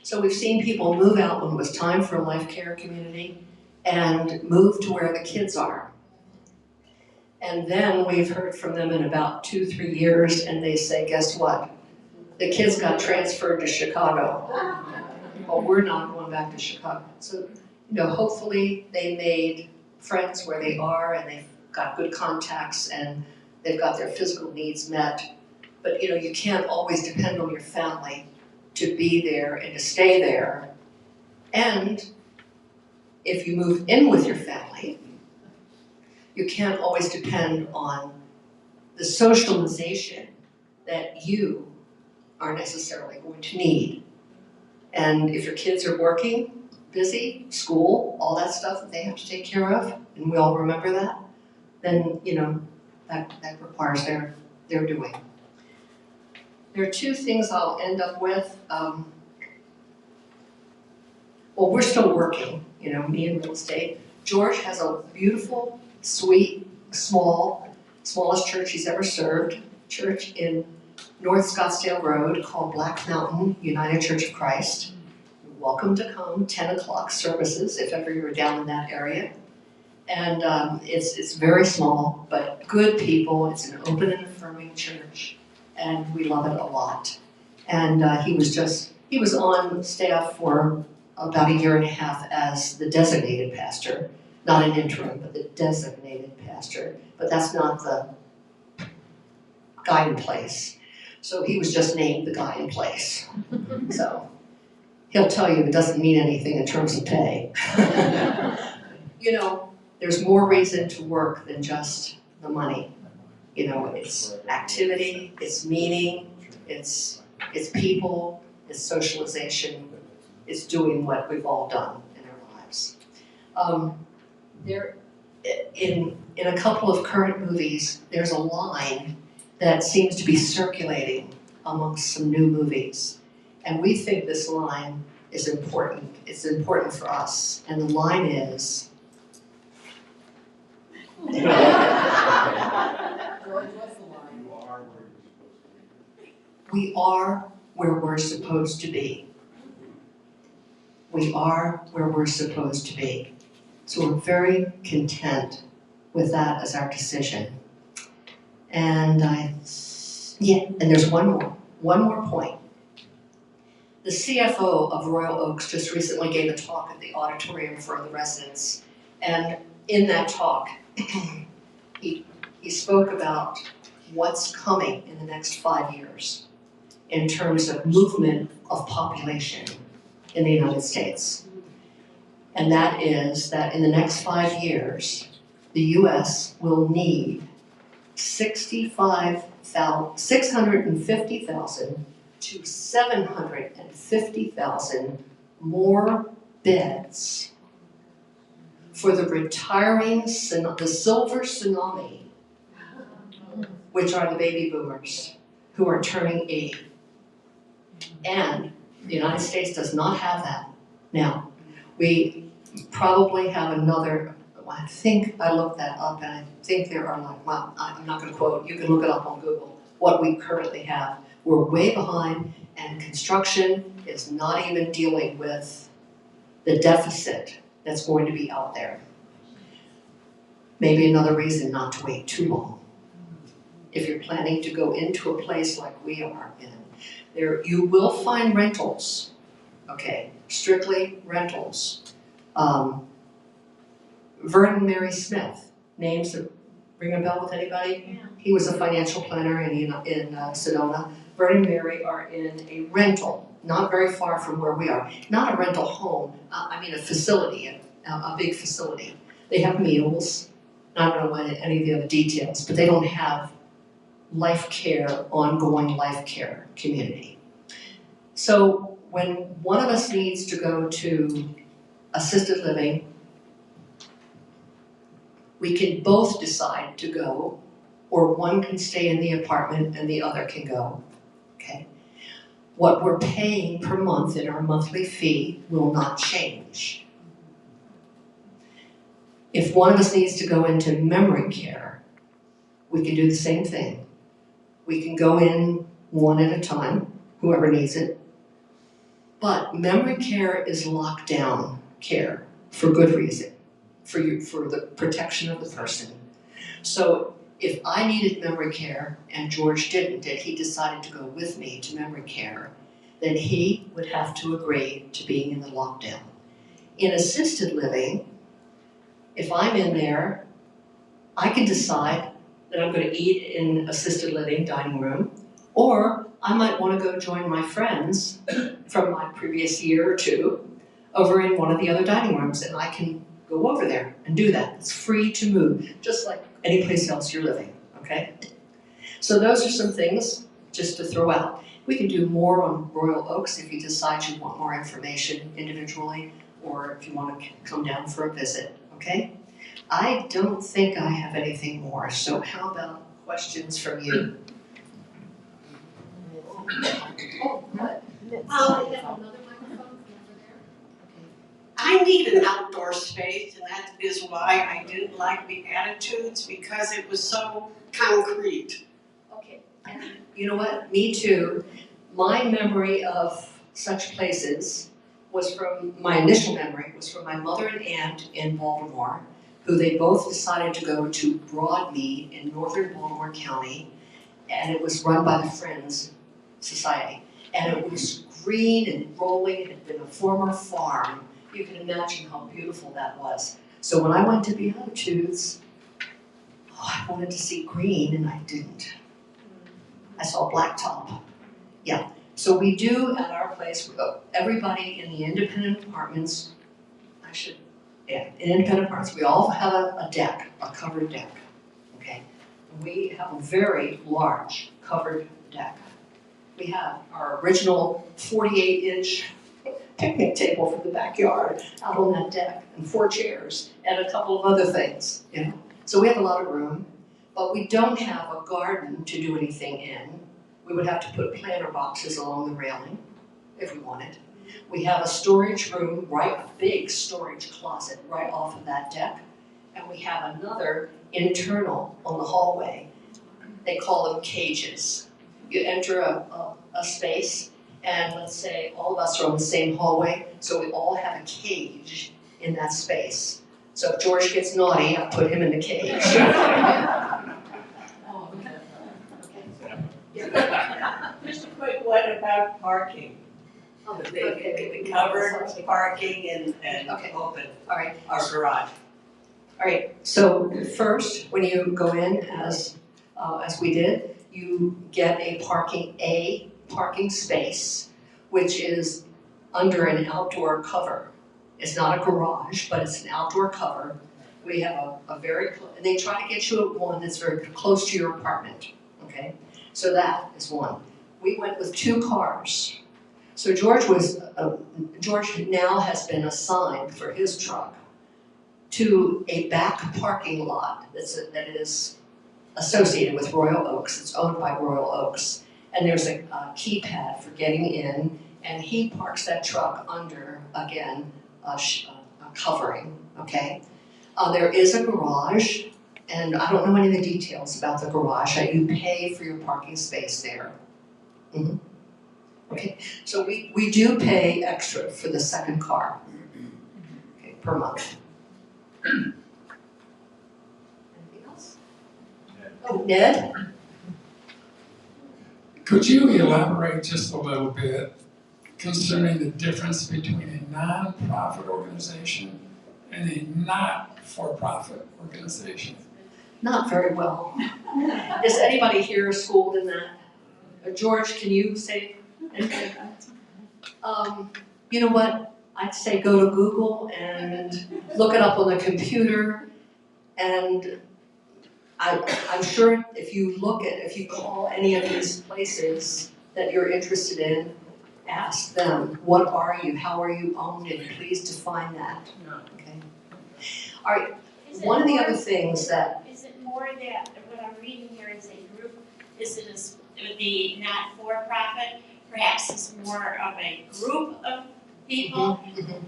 So we've seen people move out when it was time for a life care community and move to where the kids are. And then we've heard from them in about 2-3 years, and they say, guess what? The kids got transferred to Chicago. Well, we're not going back to Chicago. So, hopefully they made friends where they are, and they've got good contacts, and they've got their physical needs met. But, you can't always depend on your family to be there and to stay there. And if you move in with your family, you can't always depend on the socialization that you are necessarily going to need. And if your kids are working, busy, school, all that stuff that they have to take care of, and we all remember that, then, that requires their doing. There are 2 things I'll end up with. Well, we're still working, me in real estate. George has a beautiful, sweet, smallest church he's ever served, church in North Scottsdale Road called Black Mountain United Church of Christ. You're welcome to come, 10 o'clock services if ever you're down in that area. And it's very small, but good people. It's an open and affirming church, and we love it a lot. And he was on staff for about 1.5 years as the designated pastor. Not an interim, but the designated pastor. But that's not the guy in place. So he was just named the guy in place. So he'll tell you it doesn't mean anything in terms of pay. You know, there's more reason to work than just the money. You know, it's activity, it's meaning, it's people, it's socialization, it's doing what we've all done in our lives. In a couple of current movies, there's a line that seems to be circulating amongst some new movies. And we think this line is important. It's important for us. And the line is, George, what's the line? we are where we're supposed to be. We are where we're supposed to be. So we're very content with that as our decision. And and there's one more point. The CFO of Royal Oaks just recently gave a talk at the auditorium for the residents. And in that talk, he spoke about what's coming in the next 5 years in terms of movement of population in the United States. And that is that in the next 5 years, the US will need 650,000 to 750,000 more beds for the retiring, the silver tsunami, which are the baby boomers who are turning 80. And the United States does not have that. Now, we probably have another, I think I looked that up, and I think there are like, well, I'm not gonna quote, you can look it up on Google, what we currently have. We're way behind, and construction is not even dealing with the deficit that's going to be out there. Maybe another reason not to wait too long. If you're planning to go into a place like we are in, there you will find rentals, okay, strictly rentals. Vernon Mary Smith, names that ring a bell with anybody? Yeah. He was a financial planner in Sedona. Vernon Mary are in a rental, not very far from where we are. Not a rental home, I mean a facility, a big facility. They have meals, I don't know any of the other details, but they don't have life care, ongoing life care community. So when one of us needs to go to assisted living, we can both decide to go, or one can stay in the apartment and the other can go, okay? What we're paying per month in our monthly fee will not change. If one of us needs to go into memory care, we can do the same thing. We can go in one at a time, whoever needs it. But memory care is locked down care for good reason, for the protection of the person. So if I needed memory care and George didn't, and he decided to go with me to memory care, then he would have to agree to being in the lockdown. In assisted living, if I'm in there, I can decide that I'm going to eat in assisted living dining room, or I might want to go join my friends from my previous year or two over in one of the other dining rooms, and I can go over there and do that. It's free to move, just like any place else you're living, okay? So those are some things just to throw out. We can do more on Royal Oaks if you decide you want more information individually, or if you want to come down for a visit, okay? I don't think I have anything more, so how about questions from you? Oh, what? I need an outdoor space, and that is why I didn't like the attitudes, because it was so concrete. Okay, and you know what? Me too. My memory of such places was from, my initial memory was from my mother and aunt in Baltimore, who they both decided to go to Broadmead in northern Baltimore County, and it was run by the Friends Society. And it was green and rolling, it had been a former farm. You can imagine how beautiful that was. So when I went to Beatitudes, I wanted to see green and I didn't. I saw blacktop. Yeah, So we do at our place, everybody in the independent apartments, in independent apartments, we all have a deck, a covered deck, okay? We have a very large covered deck. We have our original 48-inch picnic table from the backyard out on that deck, and 4 chairs, and a couple of other things, you know? So we have a lot of room, but we don't have a garden to do anything in. We would have to put planter boxes along the railing if we wanted. We have a storage room, a big storage closet right off of that deck. And we have another internal on the hallway. They call them cages. You enter a space, and let's say all of us are on the same hallway, so we all have a cage in that space. So if George gets naughty, I put him in the cage. Just a quick one about parking. The covered parking and Okay. open, All right. our garage. All right, so first, when you go in, as we did, you get a parking space, which is under an outdoor cover. It's not a garage, but it's an outdoor cover. We have and they try to get you at one that's very close to your apartment, okay? So that is one. We went with 2 cars. So George now has been assigned for his truck to a back parking lot that is associated with Royal Oaks. It's owned by Royal Oaks. And there's a keypad for getting in, and he parks that truck under, again, a covering, okay? There is a garage, and I don't know any of the details about the garage. You pay for your parking space there. Mm-hmm. Okay, so we do pay extra for the second car, okay, per month. Anything else? Oh, Ned? Could you elaborate just a little bit concerning the difference between a non-profit organization and a not-for-profit organization? Not very well. Is anybody here schooled in that? George, can you say anything? You know what? I'd say go to Google and look it up on the computer, and I'm sure if you call any of these places that you're interested in, ask them, what are you, how are you owned, and please define that, okay? All right, one of the other things that... Is it more that, what I'm reading here is a group, the not-for-profit, perhaps it's more of a group of people,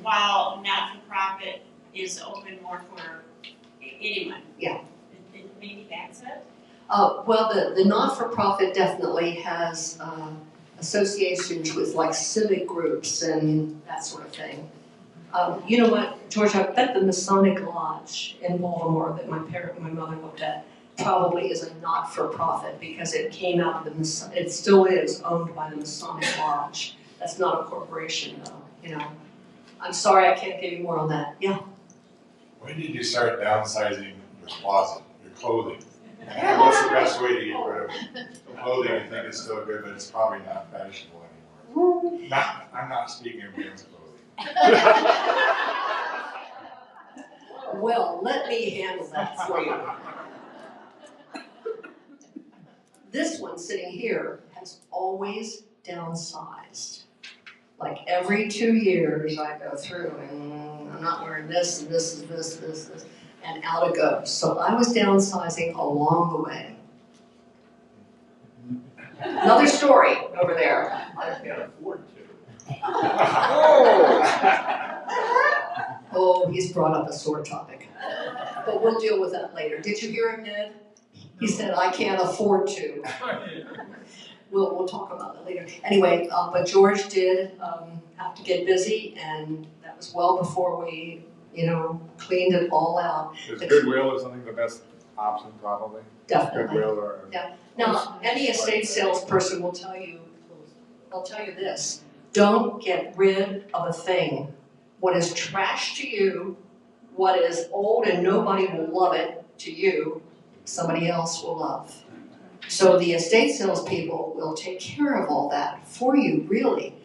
while not-for-profit is open more for anyone? Yeah. Maybe that's it? Well, the not-for-profit definitely has associations with like civic groups and that sort of thing. You know what, George, I bet the Masonic Lodge in Baltimore that my mother looked at probably is a not-for-profit because it came out of it still is owned by the Masonic Lodge. That's not a corporation though, you know. I'm sorry, I can't give you more on that. Yeah? When did you start downsizing your closet, your clothing? And what's the best way to get rid of the clothing you think is still good, but it's probably not fashionable anymore? I'm not speaking of men's clothing. Well, let me handle that for you. This one sitting here has always downsized. Like every 2 years I go through and I'm not wearing this and this and this, and out it goes. So I was downsizing along the way. Another story over there. I can't afford to. Oh, he's brought up a sore topic. But we'll deal with that later. Did you hear him, Ned? He said, I can't afford to. We'll talk about that later. Anyway, but George did have to get busy, and that was well before we, cleaned it all out. Is Goodwill or something the best option, probably? Definitely. Goodwill or... Yeah. Now, any estate salesperson will tell you, this. Don't get rid of a thing. What is trash to you, what is old and nobody will love it to you, somebody else will love. So the estate salespeople will take care of all that for you, really.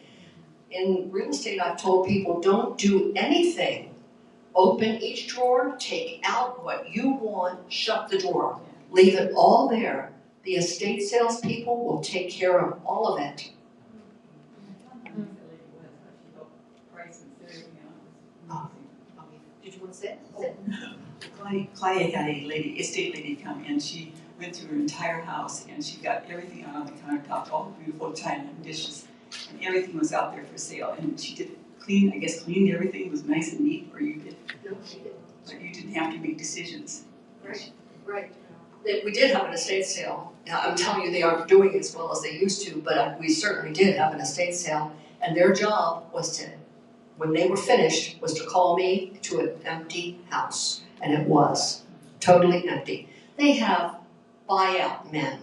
In real estate, I've told people, don't do anything. Open each drawer, take out what you want, shut the drawer. Leave it all there. The estate salespeople will take care of all of it. Did you want to say it? Claudia had a lady, estate lady come in. She went through her entire house and she got everything out on the countertop, all the beautiful china and dishes, and everything was out there for sale. And she did cleaned everything, was nice and neat, or you did. No, she didn't. But you didn't have to make decisions. Right. We did have an estate sale. Now, I'm telling you, they aren't doing as well as they used to, but we certainly did have an estate sale. And their job was to, when they were finished, was to call me to an empty house. And it was totally empty. They have buyout men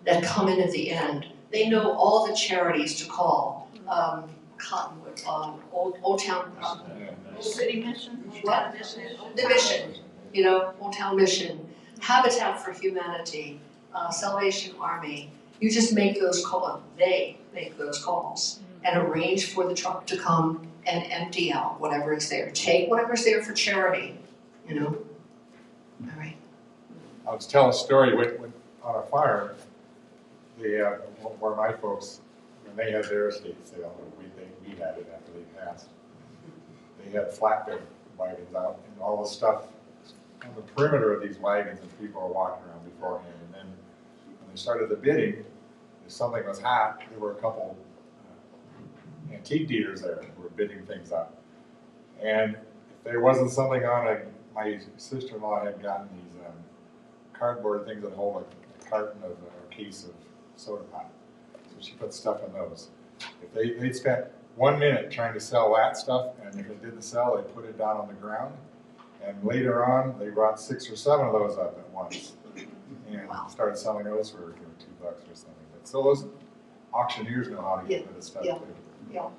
that come in at the end. They know all the charities to call. Cottonwood, Old Town, City Mission? what? The Mission, Old Town Mission, Habitat for Humanity, Salvation Army. You just make those calls, they make those calls and arrange for the truck to come and empty out whatever is there. Take whatever's there for charity, All right. I was telling a story when on a fire, where my folks, when they had their estate sale, we had it after they passed. They had flatbed wagons out and all the stuff on the perimeter of these wagons, and people were walking around beforehand. And then when they started the bidding, if something was hot, there were a couple antique dealers there who were bidding things up. And if there wasn't something on it, my sister-in-law had gotten these cardboard things that hold a carton of a case of soda pop. So she put stuff in those. If they'd spent 1 minute trying to sell that stuff, and if it didn't sell, they put it down on the ground. And later on, they brought 6 or 7 of those up at once and started selling those for $2 or something. But so those auctioneers know how to get rid of stuff too. Yeah.